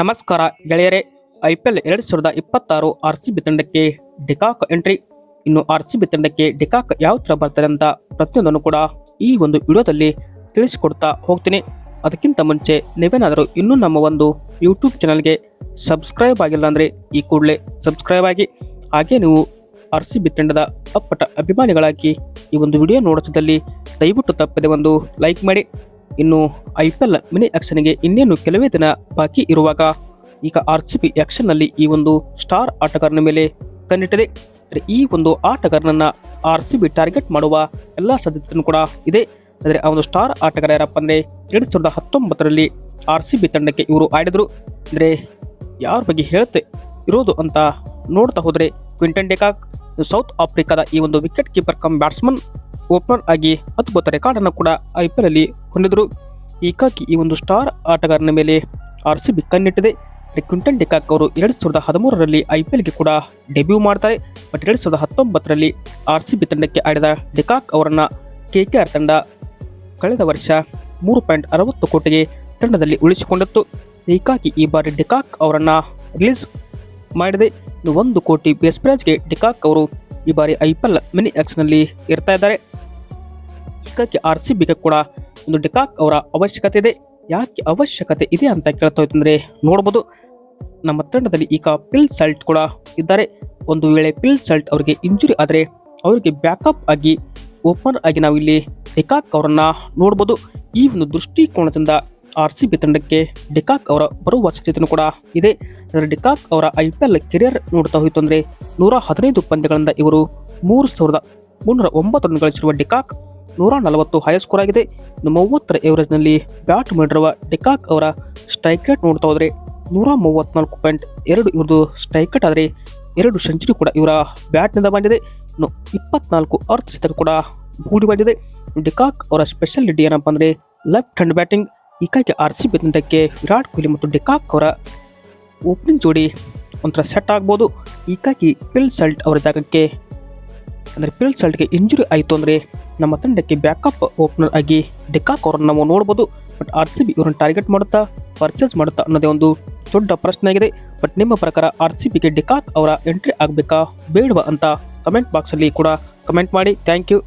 ನಮಸ್ಕಾರ ಗೆಳೆಯರೇ, IPL 2026 RCB ತಂಡಕ್ಕೆ ಡಿಕಾಕ್ ಎಂಟ್ರಿ. ಇನ್ನು RCB ತಂಡಕ್ಕೆ ಡಿಕಾಕ್ ಯಾವ ಥರ ಬರ್ತಾರೆ ಅಂತ ಪ್ರತಿಯೊಂದನ್ನು ಕೂಡ ಈ ಒಂದು ವಿಡಿಯೋದಲ್ಲಿ ತಿಳಿಸಿಕೊಡ್ತಾ ಹೋಗ್ತೀನಿ. ಅದಕ್ಕಿಂತ ಮುಂಚೆ ನೀವೇನಾದರೂ ಇನ್ನೂ ನಮ್ಮ ಒಂದು ಯೂಟ್ಯೂಬ್ ಚಾನಲ್ಗೆ ಸಬ್ಸ್ಕ್ರೈಬ್ ಆಗಿಲ್ಲ ಅಂದರೆ ಈ ಕೂಡಲೇ ಸಬ್ಸ್ಕ್ರೈಬ್ ಆಗಿ, ಹಾಗೆ ನೀವು RCB ತಂಡದ ಅಪ್ಪಟ ಅಭಿಮಾನಿಗಳಾಗಿ ಈ ಒಂದು ವಿಡಿಯೋ ನೋಡುತ್ತಿದ್ದಲ್ಲಿ ದಯವಿಟ್ಟು ತಪ್ಪದೆ ಒಂದು ಲೈಕ್ ಮಾಡಿ. ಇನ್ನು IPL ಮಿನಿ ಆಕ್ಷನ್ಗೆ ಇನ್ನೇನು ಕೆಲವೇ ದಿನ ಬಾಕಿ ಇರುವಾಗ ಈಗ RCB ಆಕ್ಷನ್ನಲ್ಲಿ ಈ ಒಂದು ಸ್ಟಾರ್ ಆಟಗಾರನ ಮೇಲೆ ಕಣ್ಣಿಟ್ಟಿದೆ. ಈ ಒಂದು ಆಟಗಾರನನ್ನ RCB ಟಾರ್ಗೆಟ್ ಮಾಡುವ ಎಲ್ಲ ಸಾಧ್ಯತೆಯೂ ಕೂಡ ಇದೆ. ಆದರೆ ಆ ಒಂದು ಸ್ಟಾರ್ ಆಟಗಾರ ಯಾರಪ್ಪ ಅಂದರೆ 2019ರಲ್ಲಿ RCB ತಂಡಕ್ಕೆ ಇವರು ಆಡಿದರು. ಅಂದರೆ ಯಾರ ಬಗ್ಗೆ ಹೇಳುತ್ತೆ ಇರೋದು ಅಂತ ನೋಡ್ತಾ ಹೋದರೆ ಕ್ವಿಂಟನ್ ಡಿಕಾಕ್ ಸೌತ್ ಆಫ್ರಿಕಾದ ಈ ಒಂದು wicket keeper come batsman opener ಆಗಿ ಅದ್ಭುತ ರೆಕಾರ್ಡನ್ನು ಕೂಡ IPL ಅಲ್ಲಿ ಹೊಂದಿದ್ರು. ಹೀಗಾಗಿ ಈ ಒಂದು ಸ್ಟಾರ್ ಆಟಗಾರನ ಮೇಲೆ RCB ಕಣ್ಣಿಟ್ಟಿದೆ. ಕ್ವಿಂಟನ್ ಡಿಕಾಕ್ ಅವರು 2013ರಲ್ಲಿ IPLಗೆ ಕೂಡ ಡೆಬ್ಯೂ ಮಾಡ್ತಾರೆ. ಬಟ್ 2019ರಲ್ಲಿ RCB ತಂಡಕ್ಕೆ ಆಡಿದ ಡಿಕಾಕ್ ಅವರನ್ನ KKR ತಂಡ ಕಳೆದ ವರ್ಷ 3.60 ಕೋಟಿಗೆ ತಂಡದಲ್ಲಿ ಉಳಿಸಿಕೊಂಡಿತ್ತು. ಹೀಗಾಗಿ ಈ ಬಾರಿ ಡಿಕಾಕ್ ಅವರನ್ನ ರಿಲೀಸ್ ಮಾಡಿದೆ. 1 ಕೋಟಿ ಬೇಸ್ ಪ್ರೈಸ್ಗೆ ಡಿಕಾಕ್ ಅವರು ಈ ಬಾರಿ IPL ಮಿನಿ ಆಕ್ಷನ್ನಲ್ಲಿ ಇರ್ತಾ ಇದ್ದಾರೆ. ಹೀಗಾಗಿ RCBಗೆ ಕೂಡ ಒಂದು ಡಿಕಾಕ್ ಅವರ ಅವಶ್ಯಕತೆ ಇದೆ. ಯಾಕೆ ಅವಶ್ಯಕತೆ ಇದೆ ಅಂತ ಕೇಳ್ತಾ ಹೋಯ್ತಂದ್ರೆ ನೋಡ್ಬೋದು, ನಮ್ಮ ತಂಡದಲ್ಲಿ ಈಗ ಪಿಲ್ ಸಾಲ್ಟ್ ಕೂಡ ಇದ್ದಾರೆ. ಒಂದು ವೇಳೆ ಪಿಲ್ ಸಾಲ್ಟ್ ಅವರಿಗೆ ಇಂಜುರಿ ಆದರೆ ಅವರಿಗೆ ಬ್ಯಾಕಪ್ ಆಗಿ ಓಪನರ್ ಆಗಿ ನಾವು ಇಲ್ಲಿ ಡಿಕಾಕ್ ಅವರನ್ನ ನೋಡ್ಬೋದು. ಈ ಒಂದು ದೃಷ್ಟಿಕೋನದಿಂದ RCB ತಂಡಕ್ಕೆ ಡಿಕಾಕ್ ಅವರ ಬರುವ ಸಾಧ್ಯತೆಯೂ ಕೂಡ ಇದೆ. ಅಂದರೆ ಡಿಕಾಕ್ ಅವರ IPL ಕೆರಿಯರ್ ನೋಡ್ತಾ ಹೋಯಿತು ಅಂದರೆ 115 ಪಂದ್ಯಗಳಿಂದ ಇವರು 3,309 ರನ್ ಗಳಿಸಿರುವ ಡಿಕಾಕ್ 140 ಹೈ ಸ್ಕೋರ್ ಆಗಿದೆ. 30 ಎವರೇಜ್ನಲ್ಲಿ ಬ್ಯಾಟ್ ಮಾಡಿರುವ ಡಿಕಾಕ್ ಅವರ ಸ್ಟ್ರೈಕ್ ರೇಟ್ ನೋಡ್ತಾ ಹೋದರೆ 134.2 ಇವ್ರದ್ದು ಸ್ಟ್ರೈಕ್ ರೇಟ್ ಆದರೆ 2 ಸೆಂಚುರಿ ಕೂಡ ಇವರ ಬ್ಯಾಟ್ನಿಂದ ಬಂದಿದೆ. ಇನ್ನು 24 ಅರ್ಧ ಶತಕ ಕೂಡ ಮೂಡಿ ಬಂದಿದೆ. ಡಿಕಾಕ್ ಅವರ ಸ್ಪೆಷಾಲಿಟಿ ಏನಪ್ಪ ಅಂದರೆ ಲೆಫ್ಟ್ ಹ್ಯಾಂಡ್ ಬ್ಯಾಟಿಂಗ್. ಹೀಗಾಗಿ RCB ತಂಡಕ್ಕೆ ವಿರಾಟ್ ಕೊಹ್ಲಿ ಮತ್ತು ಡಿಕಾಕ್ ಅವರ ಓಪನಿಂಗ್ ಜೋಡಿ ಒಂಥರ ಸೆಟ್ ಆಗ್ಬೋದು. ಹೀಗಾಗಿ ಪಿಲ್ ಸಾಲ್ಟ್ ಅವರ ಜಾಗಕ್ಕೆ ಅಂದರೆ ಪಿಲ್ ಸಾಲ್ಟ್ಗೆ ಇಂಜುರಿ ಆಯಿತು ಅಂದರೆ ನಮ್ಮ ತಂಡಕ್ಕೆ ಬ್ಯಾಕಪ್ ಓಪನರ್ ಆಗಿ ಡಿಕಾಕ್ ಅವರನ್ನು ನಾವು ನೋಡ್ಬೋದು. ಬಟ್ RCB ಇವರನ್ನು ಟಾರ್ಗೆಟ್ ಮಾಡುತ್ತಾ ಪರ್ಚೇಸ್ ಮಾಡುತ್ತಾ ಅನ್ನೋದೇ ಒಂದು ದೊಡ್ಡ ಪ್ರಶ್ನೆ ಆಗಿದೆ. ಬಟ್ ನಿಮ್ಮ ಪ್ರಕಾರ RCBಗೆ ಡಿಕಾಕ್ ಅವರ ಎಂಟ್ರಿ ಆಗಬೇಕಾ ಬೇಡವಾ ಅಂತ ಕಮೆಂಟ್ ಬಾಕ್ಸಲ್ಲಿ ಕೂಡ ಕಮೆಂಟ್ ಮಾಡಿ. Thank you.